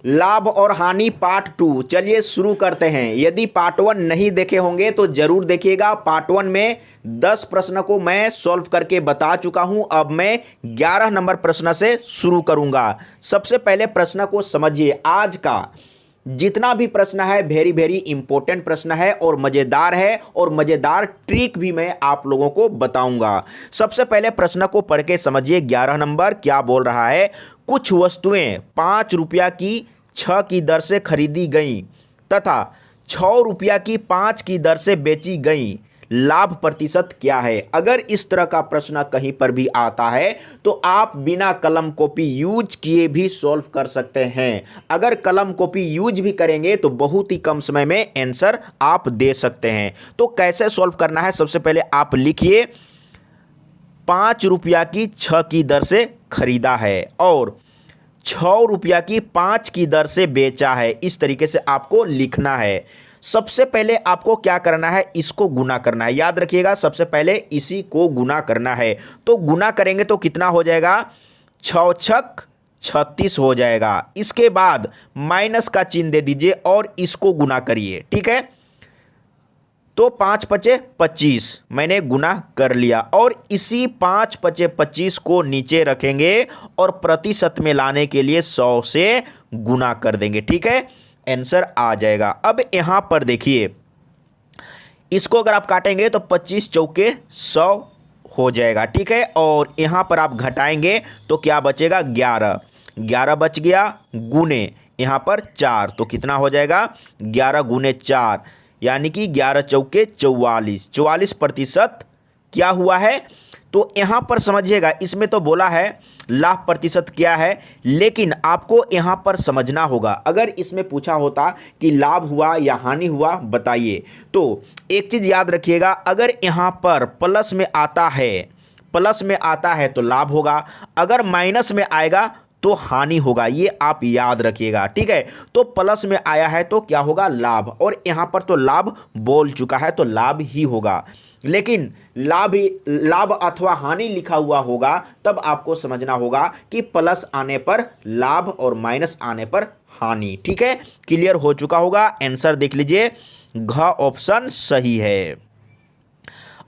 लाभ और हानि पार्ट 2। चलिए शुरू करते हैं। यदि पार्ट 1 नहीं देखे होंगे तो जरूर देखिएगा। पार्ट 1 में 10 प्रश्न को मैं सॉल्व करके बता चुका हूं। अब मैं 11 नंबर प्रश्न से शुरू करूंगा। सबसे पहले प्रश्न को समझिए। आज का जितना भी प्रश्न है वेरी वेरी इंपॉर्टेंट प्रश्न है और मजेदार है, और मजेदार ट्रिक भी मैं आप लोगों को बताऊंगा। सबसे पहले प्रश्न को पढ़ के समझिए। 11 नंबर क्या बोल रहा है। कुछ वस्तुएं 5 रुपया की 6 की दर से खरीदी गई तथा 6 रुपया की 5 की दर से बेची गई, लाभ प्रतिशत क्या है। अगर इस तरह का प्रश्न कहीं पर भी आता है तो आप बिना कलम कॉपी यूज किए भी सॉल्व कर सकते हैं। अगर कलम कॉपी यूज भी करेंगे तो बहुत ही कम समय में आंसर आप दे सकते हैं। तो कैसे सॉल्व करना है, सबसे पहले आप लिखिए 5 रुपया की 6 की दर से खरीदा है और 6 रुपया की 5 की दर से बेचा है। इस तरीके से आपको लिखना है। सबसे पहले आपको क्या करना है, इसको गुना करना है। याद रखिएगा, सबसे पहले इसी को गुना करना है। तो गुना करेंगे तो कितना हो जाएगा, 6 छक 36 हो जाएगा। इसके बाद माइनस का चिन्ह दे दीजिए और इसको गुना करिए। ठीक है, तो 5 पचे 25 मैंने गुना कर लिया और इसी 5 पचे 25 को नीचे रखेंगे और प्रतिशत में लाने के लिए 100 से गुना कर देंगे। ठीक है, आंसर आ जाएगा। अब यहां पर देखिए, इसको अगर आप काटेंगे तो 25 चौके 100 हो जाएगा। ठीक है, और यहां पर आप घटाएंगे तो क्या बचेगा, 11 11 बच गया, गुने यहां पर 4 तो कितना हो जाएगा, 11 गुने 4 यानी कि 11 चौके 44 44% क्या हुआ है। तो यहां पर समझिएगा, इसमें तो बोला है लाभ प्रतिशत क्या है, लेकिन आपको यहां पर समझना होगा। अगर इसमें पूछा होता कि लाभ हुआ या हानि हुआ बताइए, तो एक चीज याद रखिएगा, अगर यहां पर प्लस में आता है तो लाभ होगा, अगर माइनस में आएगा तो हानि होगा। ये आप याद रखिएगा। ठीक है, तो प्लस में आया है तो क्या होगा, लाभ, और यहां पर तो लाभ बोल चुका है तो लाभ ही होगा। लेकिन लाभ अथवा हानि लिखा हुआ होगा तब आपको समझना होगा कि प्लस आने पर लाभ और माइनस आने पर हानि। ठीक है, क्लियर हो चुका होगा। आंसर देख लीजिए, घ ऑप्शन सही है।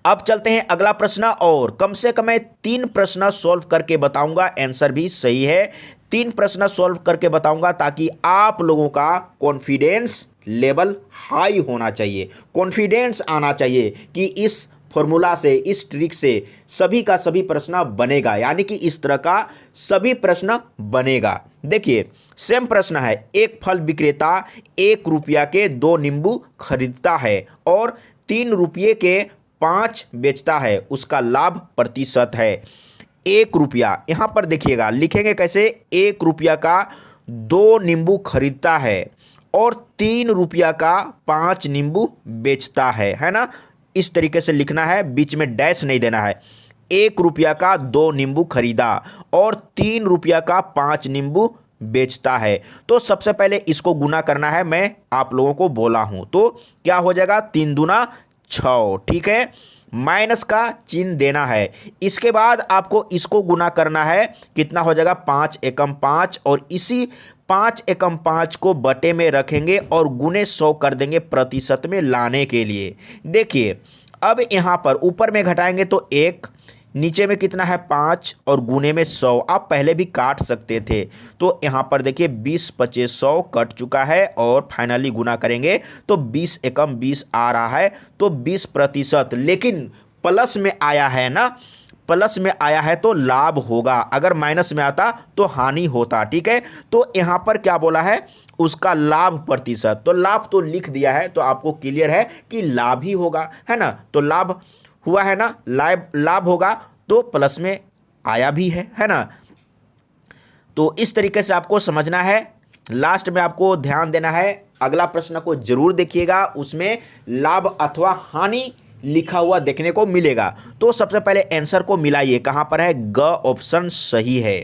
अब चलते हैं अगला प्रश्न, और कम से कम मैं 3 प्रश्न सॉल्व करके बताऊंगा। आंसर भी सही है। 3 प्रश्न सॉल्व करके बताऊंगा ताकि आप लोगों का कॉन्फिडेंस लेवल हाई होना चाहिए, कॉन्फिडेंस आना चाहिए कि इस फॉर्मूला से, इस ट्रिक से सभी का सभी प्रश्न बनेगा, यानी कि इस तरह का सभी प्रश्न बनेगा। देखिए, सेम प्रश्न है। एक फल विक्रेता 1 रुपया के 2 नींबू खरीदता है और 3 रुपये के 5 बेचता है, उसका लाभ प्रतिशत है। 1 रुपया, यहां पर देखिएगा लिखेंगे कैसे, 1 रुपया का 2 नींबू खरीदता है और 3 रुपया का 5 नींबू बेचता है ना। इस तरीके से लिखना है, बीच में डैश नहीं देना है। 1 रुपया का 2 नींबू खरीदा और 3 रुपया का 5 नींबू बेचता है। तो सबसे पहले इसको गुना करना है, मैं आप लोगों को बोला हूं। तो क्या हो जाएगा, 3 दूना 6। ठीक है, माइनस का चिन्ह देना है। इसके बाद आपको इसको गुना करना है, कितना हो जाएगा, 5 एकम 5, और इसी 5 एकम 5 को बटे में रखेंगे और गुने 100 कर देंगे प्रतिशत में लाने के लिए। देखिए, अब यहां पर ऊपर में घटाएंगे तो 1, नीचे में कितना है 5 और गुने में 100। आप पहले भी काट सकते थे। तो यहां पर देखिए 20 पचे 100 कट चुका है और फाइनली गुना करेंगे तो 20 एकम 20 आ रहा है, तो 20%। लेकिन प्लस में आया है ना, प्लस में आया है तो लाभ होगा, अगर माइनस में आता तो हानि होता। ठीक है, तो यहां पर क्या बोला है, उसका लाभ प्रतिशत, तो लाभ तो लिख दिया है तो आपको क्लियर है कि लाभ ही होगा, है ना। तो लाभ हुआ है ना, लाभ होगा तो प्लस में आया भी है ना। तो इस तरीके से आपको समझना है। लास्ट में आपको ध्यान देना है, अगला प्रश्न को जरूर देखिएगा, उसमें लाभ अथवा हानि लिखा हुआ देखने को मिलेगा। तो सबसे पहले आंसर को मिलाइए, कहां पर है, ग ऑप्शन सही है।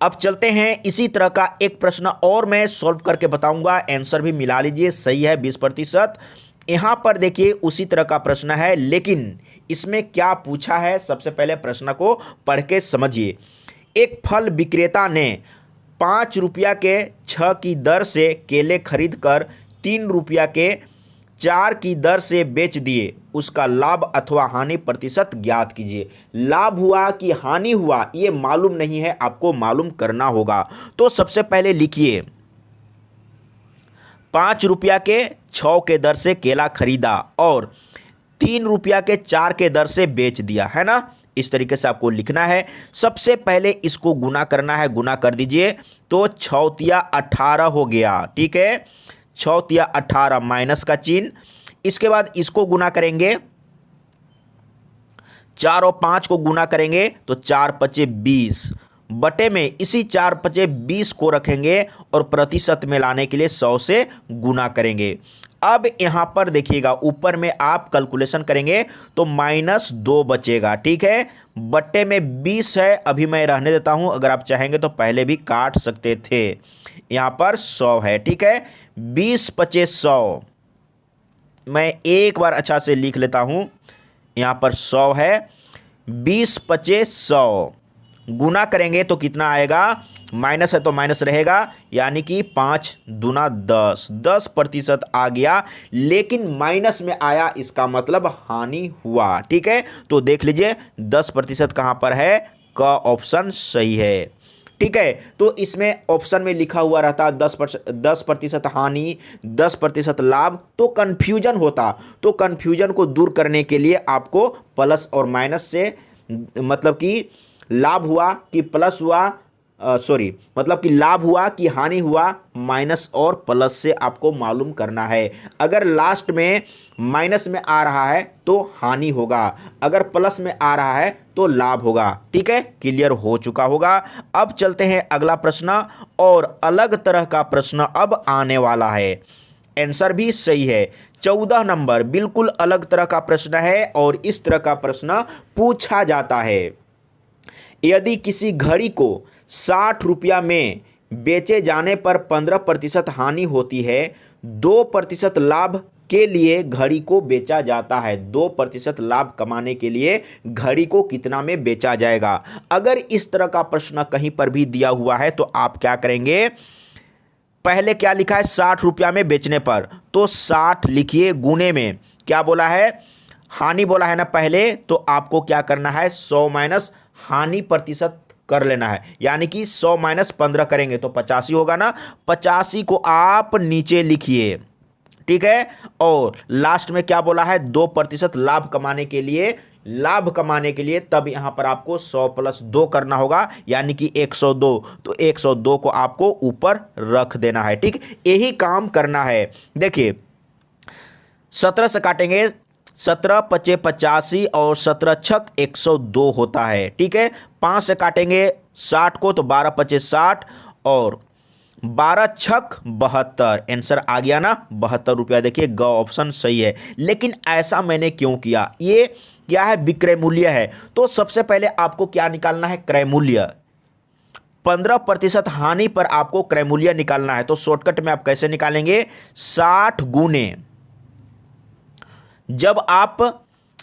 अब चलते हैं, इसी तरह का एक प्रश्न और मैं सॉल्व करके बताऊंगा। आंसर भी मिला लीजिए, सही है 20%। यहां पर देखिए उसी तरह का प्रश्न है, लेकिन इसमें क्या पूछा है, सबसे पहले प्रश्न को पढ़ के समझिए। एक फल विक्रेता ने ₹5 के 6 की दर से केले खरीद कर ₹3 के 4 की दर से बेच दिए, उसका लाभ अथवा हानि प्रतिशत ज्ञात कीजिए। लाभ हुआ कि हानि हुआ ये मालूम नहीं है, आपको मालूम करना होगा। तो सबसे पहले लिखिए ₹5 के 6 के दर से केला खरीदा और ₹3 के 4 के दर से बेच दिया, है ना। इस तरीके से आपको लिखना है। सबसे पहले इसको गुना करना है, गुना कर दीजिए तो 6 18 हो गया, ठीक है। 6 18 माइनस का चिन्ह। इसके बाद इसको गुना करेंगे, 4 और 5 को गुना करेंगे तो 4 पचे 20 बटे में इसी 4 पचे 20 को रखेंगे और प्रतिशत में लाने के लिए 100 से गुना करेंगे। अब यहां पर देखिएगा ऊपर में आप कैलकुलेशन करेंगे तो -2 बचेगा, ठीक है। बट्टे में 20 है, अभी मैं रहने देता हूं, अगर आप चाहेंगे तो पहले भी काट सकते थे। यहां पर 100 है, ठीक है। 20 पचे 100, मैं एक बार अच्छा से लिख लेता हूं। यहां पर 100 है, 20 पचे 100 गुना करेंगे तो कितना आएगा, माइनस है तो माइनस रहेगा, यानी कि 5 दूना 10, 10% आ गया, लेकिन माइनस में आया, इसका मतलब हानि हुआ, ठीक है। तो देख लीजिए 10% कहां पर है, का ऑप्शन सही है, ठीक है। तो इसमें ऑप्शन में लिखा हुआ रहता 10% हानि, 10% लाभ, तो कंफ्यूजन होता। तो कंफ्यूजन को दूर करने के लिए आपको प्लस और माइनस से, मतलब कि लाभ हुआ कि प्लस हुआ, मतलब कि लाभ हुआ कि हानि हुआ, माइनस और प्लस से आपको मालूम करना है। अगर लास्ट में माइनस में आ रहा है तो हानि होगा, अगर प्लस में आ रहा है तो लाभ होगा, ठीक है। क्लियर हो चुका होगा। अब चलते हैं अगला प्रश्न, और अलग तरह का प्रश्न अब आने वाला है। आंसर भी सही है, 14 नंबर बिल्कुल अलग तरह का प्रश्न है और इस तरह का प्रश्न पूछा जाता है। यदि किसी घड़ी को 60 रुपया में बेचे जाने पर 15% हानि होती है, 2% लाभ के लिए घड़ी को बेचा जाता है। 2% लाभ कमाने के लिए घड़ी को कितना में बेचा जाएगा। अगर इस तरह का प्रश्न कहीं पर भी दिया हुआ है तो आप क्या करेंगे, पहले क्या लिखा है, 60 रुपया में बेचने पर, तो 60 लिखिए, गुने में क्या बोला है, हानि बोला है ना पहले, तो आपको क्या करना है, 100 माइनस हानि प्रतिशत कर लेना है, यानी कि 100 माइनस 15 करेंगे तो 85 होगा ना। 85 को आप नीचे लिखिए, ठीक है। और लास्ट में क्या बोला है, 2% लाभ कमाने के लिए, लाभ कमाने के लिए तब यहां पर आपको 100 प्लस 2 करना होगा, यानी कि 102। तो 102 को आपको ऊपर रख देना है, ठीक। यही काम करना है। देखिए 17 से काटेंगे, 17 पचे 85 और 17 छक 102 होता है, ठीक है। 5 से काटेंगे 60 को तो 12 पचे 60 और 12 छक 72, आंसर आ गया ना 72 रुपया। देखिए ग ऑप्शन सही है। लेकिन ऐसा मैंने क्यों किया, ये क्या है, विक्रय मूल्य है। तो सबसे पहले आपको क्या निकालना है, क्रय मूल्य। 15% हानि पर आपको क्रय मूल्य निकालना है। तो शॉर्टकट में आप कैसे निकालेंगे, 60 गुने, जब आप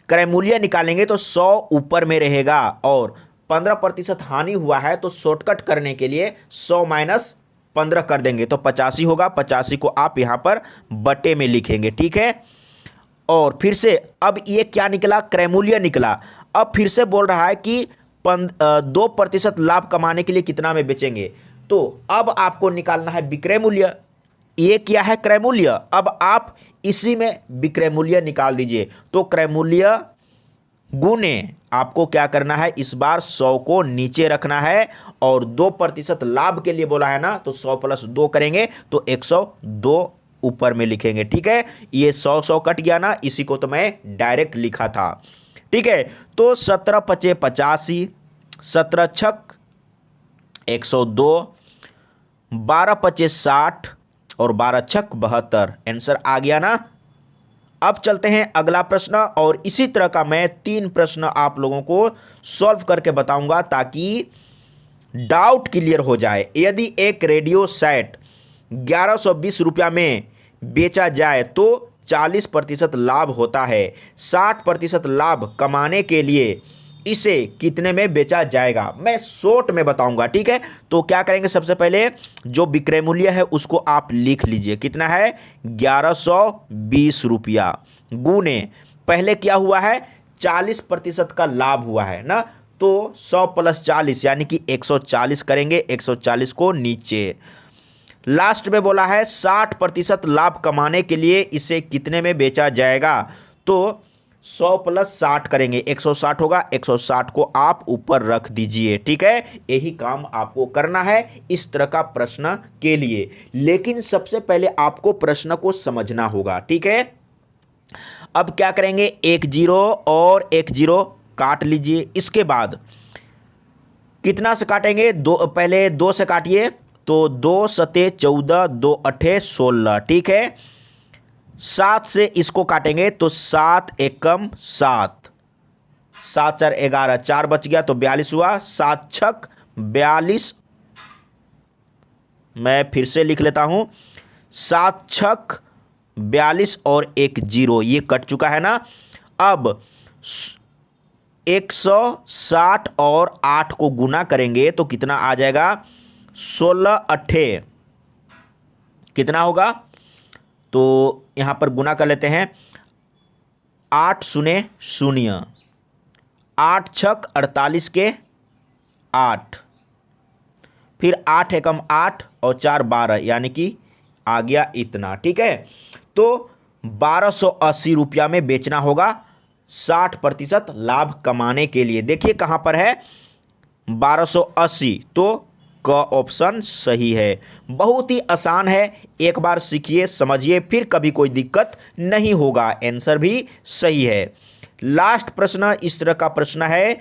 क्रय मूल्य निकालेंगे तो 100 ऊपर में रहेगा और 15% हानि हुआ है, तो शॉर्टकट करने के लिए 100 माइनस 15 कर देंगे तो 85 होगा। 85 को आप यहां पर बटे में लिखेंगे, ठीक है। और फिर से अब ये क्या निकला, क्रय मूल्य निकला। अब फिर से बोल रहा है कि 2% लाभ कमाने के लिए कितना में बेचेंगे, तो अब आपको निकालना है विक्रय मूल्य। ये क्या है, क्रय मूल्य। अब आप इसी में विक्रय मूल्य निकाल दीजिए। तो क्रय मूल्य गुने आपको क्या करना है, इस बार 100 को नीचे रखना है और 2% लाभ के लिए बोला है ना, तो 100 प्लस 2 करेंगे तो 102 ऊपर में लिखेंगे, ठीक है। ये 100 कट गया ना, इसी को तो मैं डायरेक्ट लिखा था, ठीक है। तो 17 पचे 85, 17 छक 102, 12 पचे 60 और 12 छक 72, आंसर आ गया ना। अब चलते हैं अगला प्रश्न, और इसी तरह का मैं 3 प्रश्न आप लोगों को सॉल्व करके बताऊंगा ताकि डाउट क्लियर हो जाए। यदि एक रेडियो सेट 1120 रुपया में बेचा जाए तो 40% लाभ होता है। 60% लाभ कमाने के लिए इसे कितने में बेचा जाएगा, मैं शॉर्ट में बताऊंगा, ठीक है। तो क्या करेंगे, सबसे पहले जो विक्रय मूल्य है उसको आप लिख लीजिए, कितना है 1120 रुपया, गुने पहले क्या हुआ है 40% का लाभ हुआ है ना, तो 100 + 40 यानी कि 140 करेंगे, 140 को नीचे। लास्ट में बोला है 60% लाभ कमाने के लिए इसे कितने में बेचा जाएगा, तो 100 + 60 करेंगे, 160 होगा, 160 को आप ऊपर रख दीजिए, ठीक है। यही काम आपको करना है इस तरह का प्रश्न के लिए, लेकिन सबसे पहले आपको प्रश्न को समझना होगा, ठीक है। अब क्या करेंगे, 1 0 और 1 0 काट लीजिए, इसके बाद कितना से काटेंगे, पहले 2 से काटिए, तो 2 सते 14, 2 अठे 16, ठीक है। 7 से इसको काटेंगे तो 7 एकम 7, 7 4 11, 4 बच गया तो 42 हुआ, 7 छक 42, मैं फिर से लिख लेता हूं, 7 छक 42 और 1 0, ये कट चुका है ना। अब 160 और 8 को गुना करेंगे तो कितना आ जाएगा, 16 अठे कितना होगा, तो यहां पर गुना कर लेते हैं, 8 शून्य 0, 8 छक 48 के 8, फिर 8 एकम 8 और 4 12, यानी कि आ गया इतना, ठीक है। तो 1280 रुपया में बेचना होगा 60% लाभ कमाने के लिए। देखिए कहां पर है 1280, तो का ऑप्शन सही है। बहुत ही आसान है, एक बार सीखिए समझिए, फिर कभी कोई दिक्कत नहीं होगा, आंसर भी सही है। लास्ट प्रश्न इस तरह का प्रश्न है,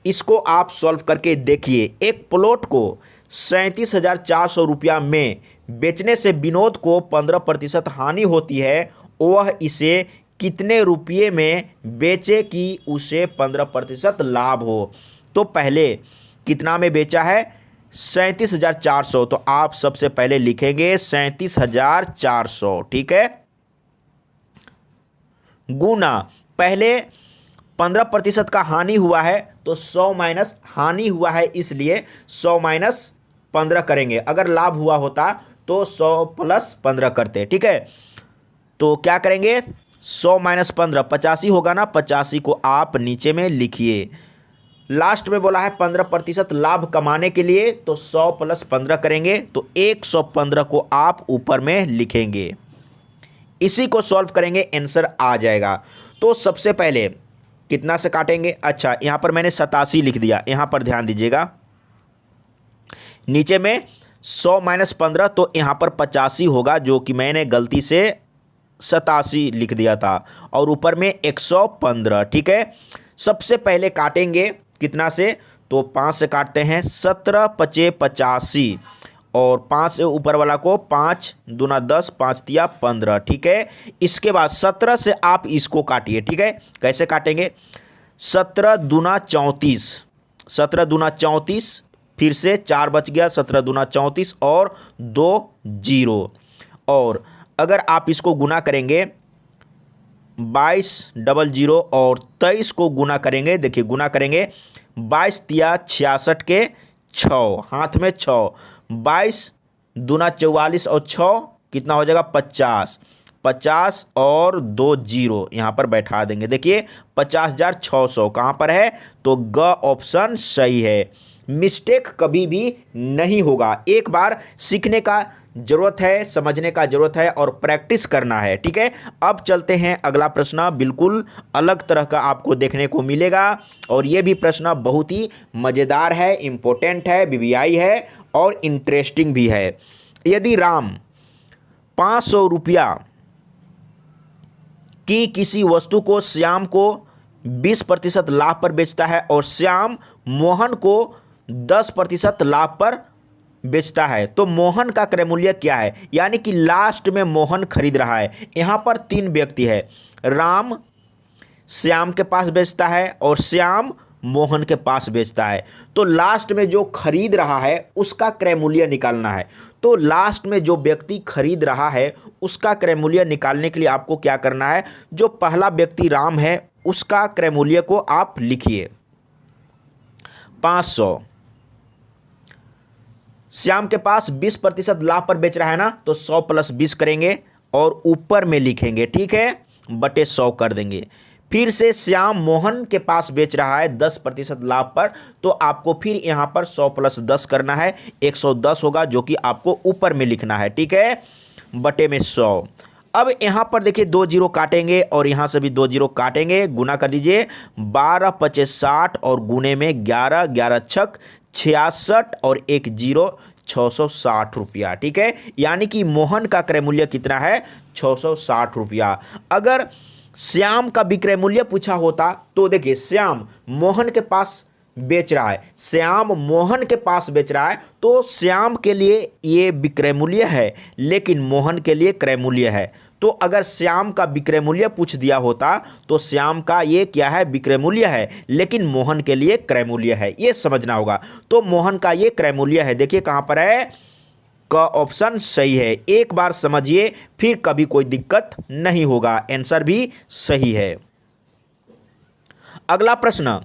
इसको आप सॉल्व करके देखिए। एक प्लॉट को 37,400 रुपया में बेचने से विनोद को 15% हानि होती है, वह इसे कितने रुपये में बेचे कि उसे 15% लाभ हो। तो पहले कितना में बेचा है 37,400, तो आप सबसे पहले लिखेंगे 37,400, ठीक है, गुना पहले 15% का हानि हुआ है तो 100 माइनस हानि हुआ है, इसलिए 100 माइनस 15 करेंगे, अगर लाभ हुआ होता तो 100 + 15 करते, ठीक है। तो क्या करेंगे 100 माइनस 15 85 होगा ना, 85 को आप नीचे में लिखिए। लास्ट में बोला है 15% लाभ कमाने के लिए, तो 100 + 15 करेंगे तो 115 को आप ऊपर में लिखेंगे, इसी को सॉल्व करेंगे, आंसर आ जाएगा। तो सबसे पहले कितना से काटेंगे, अच्छा यहां पर मैंने 87 लिख दिया, यहां पर ध्यान दीजिएगा, नीचे में 100 माइनस 15, तो यहां पर 85 होगा, जो कि मैंने गलती से 87 लिख दिया था, और ऊपर में 115, ठीक है। सबसे पहले काटेंगे कितना से, तो 5 से काटते हैं, 17 × 5 = 85, और 5 से ऊपर वाला को 5 दूना 10, 5 तिया 15, ठीक है। इसके बाद 17 से आप इसको काटिए, ठीक है। कैसे काटेंगे, 17 दूना 34, 17 दूना 34, फिर से 4 बच गया, 17 दूना 34 और 2 0, और अगर आप इसको गुना करेंगे 22 00 और 23 को गुना करेंगे, देखिए गुना करेंगे 22 तिया 66 के 6, हाथ में 6, 22 दूना 44 और 6 कितना हो जाएगा 50, 50 और 2 0 यहाँ पर बैठा देंगे, देखिए 50,600 कहाँ पर है, तो ग ऑप्शन सही है। मिस्टेक कभी भी नहीं होगा, एक बार सीखने का जरूरत है, समझने का जरूरत है और प्रैक्टिस करना है, ठीक है। अब चलते हैं अगला प्रश्न, बिल्कुल अलग तरह का आपको देखने को मिलेगा, और ये भी प्रश्न बहुत ही मज़ेदार है, इम्पोर्टेंट है, वीवीआई है और इंटरेस्टिंग भी है। यदि राम 500 रुपया की किसी वस्तु को श्याम को 20% लाभ पर बेचता है और श्याम मोहन को 10% लाभ पर बेचता है, तो मोहन का क्रय मूल्य क्या है, यानी कि लास्ट में मोहन खरीद रहा है। यहां पर 3 व्यक्ति है, राम श्याम के पास बेचता है और श्याम मोहन के पास बेचता है, तो लास्ट में जो खरीद रहा है उसका क्रय मूल्य निकालना है। तो लास्ट में जो व्यक्ति खरीद रहा है उसका क्रय मूल्य निकालने के लिए आपको क्या करना है, जो पहला व्यक्ति राम है उसका क्रय मूल्य को आप लिखिए, 500। श्याम के पास 20% लाभ पर बेच रहा है ना, तो 100 + 20 करेंगे और ऊपर में लिखेंगे, ठीक है, बटे 100 कर देंगे। फिर से श्याम मोहन के पास बेच रहा है 10% लाभ पर, तो आपको फिर यहां पर 100 + 10 करना है, 110 होगा, जो कि आपको ऊपर में लिखना है, ठीक है, बटे में 100। अब यहां पर देखिए 2 जीरो काटेंगे और यहां से भी 2 जीरो काटेंगे, गुना कर दीजिए, 12 × 5 = 60 और गुने में 11, 11 × 6 = 66 और 1 जीरो 660 रुपया, ठीक है। यानी कि मोहन का क्रय मूल्य कितना है, 660 रुपया। अगर श्याम का विक्रय मूल्य पूछा होता तो देखिए श्याम मोहन के पास बेच रहा है, श्याम मोहन के पास बेच रहा है, तो श्याम के लिए ये विक्रय मूल्य है, लेकिन मोहन के लिए क्रय मूल्य है। तो अगर श्याम का विक्रय मूल्य पूछ दिया होता तो श्याम का ये क्या है, विक्रय मूल्य है, लेकिन मोहन के लिए क्रय मूल्य है, ये समझना होगा। तो मोहन का ये क्रय मूल्य है, देखिए कहां पर है, का ऑप्शन सही है। एक बार समझिए, फिर कभी कोई दिक्कत नहीं होगा, आंसर भी सही है। अगला प्रश्न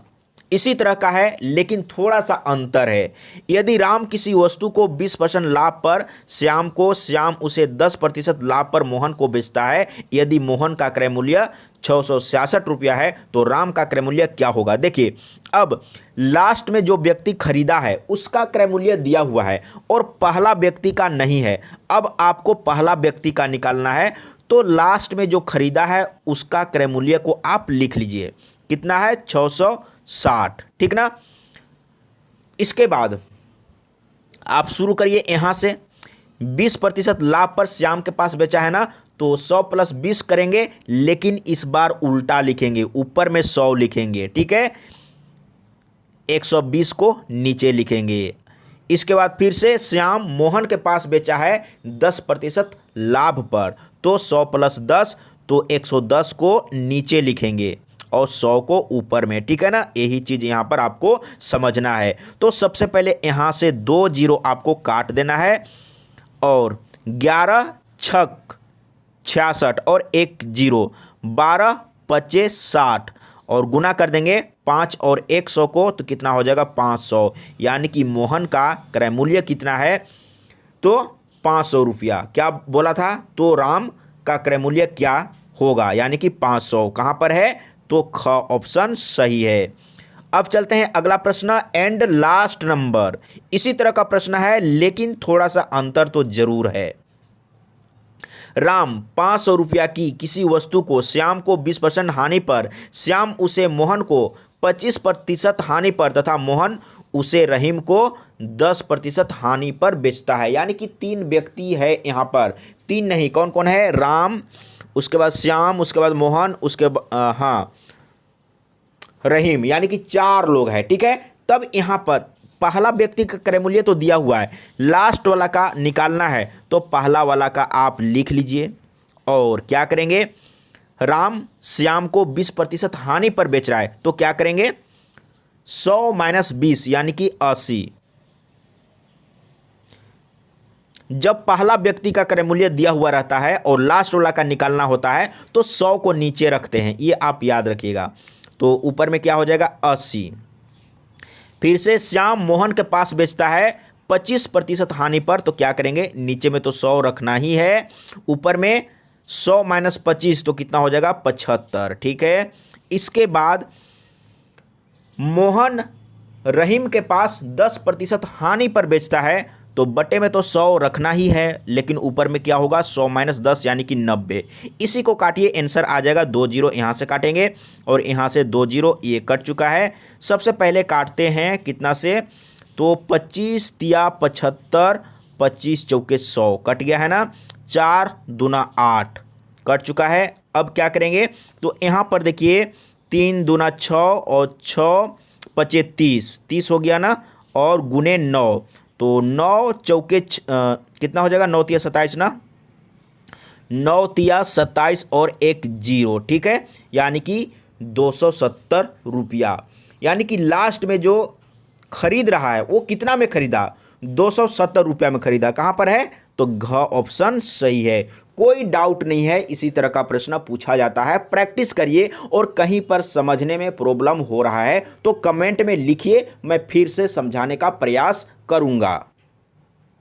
इसी तरह का है, लेकिन थोड़ा सा अंतर है। यदि राम किसी वस्तु को 20% लाभ पर श्याम उसे 10% लाभ पर मोहन को बेचता है, यदि मोहन का क्रय मूल्य 666 रुपया है, तो राम का क्रय मूल्य क्या होगा। देखिए अब लास्ट में जो व्यक्ति खरीदा है उसका क्रय मूल्य दिया हुआ है और पहला व्यक्ति का नहीं है। अब आपको पहला व्यक्ति का निकालना है, तो लास्ट में जो खरीदा है उसका क्रय मूल्य को आप लिख लीजिए, कितना है, 660, ठीक ना। इसके बाद आप शुरू करिए यहां से, 20% लाभ पर श्याम के पास बेचा है ना, तो 100 + 20 करेंगे, लेकिन इस बार उल्टा लिखेंगे, ऊपर में 100 लिखेंगे, ठीक है, 120 को नीचे लिखेंगे। इसके बाद फिर से श्याम मोहन के पास बेचा है 10% लाभ पर, तो 100 + 10, तो 110 को नीचे लिखेंगे और 100 को ऊपर में, ठीक है ना। यही चीज यहां पर आपको समझना है। तो सबसे पहले यहां से 2 जीरो आपको काट देना है और 11 × 6 = 66 और 1 जीरो 12 × 5 = 60 और गुना कर देंगे 5 और 100 को, तो कितना हो जाएगा, 500। यानी कि मोहन का क्रय मूल्य कितना है, तो 500 रुपया। क्या बोला था, तो राम का क्रय मूल्य क्या होगा, यानी कि 500 कहां पर है, तो ख ऑप्शन सही है। अब चलते हैं अगला प्रश्न, एंड लास्ट नंबर। इसी तरह का प्रश्न है, लेकिन थोड़ा सा अंतर तो जरूर है। राम 500 रुपया की किसी वस्तु को श्याम को 20% हानि पर, श्याम उसे मोहन को 25% हानि पर तथा मोहन उसे रहीम को 10% हानि पर बेचता है। यानी कि 3 व्यक्ति है यहाँ पर, 3 नहीं, कौन कौन है, राम, उसके बाद श्याम, उसके बाद मोहन, उसके हाँ रहीम, यानी कि 4 लोग हैं, ठीक है। तब यहाँ पर पहला व्यक्ति का क्रय मूल्य तो दिया हुआ है, लास्ट वाला का निकालना है, तो पहला वाला का आप लिख लीजिए और क्या करेंगे, राम श्याम को 20% हानि पर बेच रहा है, तो क्या करेंगे, 100 - 20 यानी कि 80। जब पहला व्यक्ति का क्रय मूल्य दिया हुआ रहता है और लास्ट वाला का निकालना होता है, तो 100 को नीचे रखते हैं, ये आप याद रखिएगा। तो ऊपर में क्या हो जाएगा, 80। फिर से श्याम मोहन के पास बेचता है 25% हानि पर, तो क्या करेंगे, नीचे में तो 100 रखना ही है, ऊपर में 100 - 25 तो कितना हो जाएगा, 75, ठीक है। इसके बाद मोहन रहीम के पास 10% हानि पर बेचता है, तो बटे में तो 100 रखना ही है, लेकिन ऊपर में क्या होगा, 100 - 10 यानी कि 90। इसी को काटिए, आंसर आ जाएगा, 2 जीरो यहाँ से काटेंगे और यहाँ से 2 जीरो, ये कट चुका है। सबसे पहले काटते हैं कितना से, तो 25 तिया 75, 25 चौके 100 कट गया है ना, 4 दूना 8 कट चुका है। अब क्या करेंगे, तो यहाँ पर देखिए 3 दूना 6 और 6 पचे 30 हो गया ना, और गुने 9, तो 9 चौके कितना हो जाएगा, 9 तिया 27 ना, 9 तिया 27 और 1 जीरो, ठीक है, यानी कि 270 रुपया। यानी कि लास्ट में जो खरीद रहा है वो कितना में खरीदा, 270 रुपया में खरीदा। कहाँ पर है, तो घ ऑप्शन सही है। कोई डाउट नहीं है, इसी तरह का प्रश्न पूछा जाता है। प्रैक्टिस करिए और कहीं पर समझने में प्रॉब्लम हो रहा है तो कमेंट में लिखिए, मैं फिर से समझाने का प्रयास करूंगा।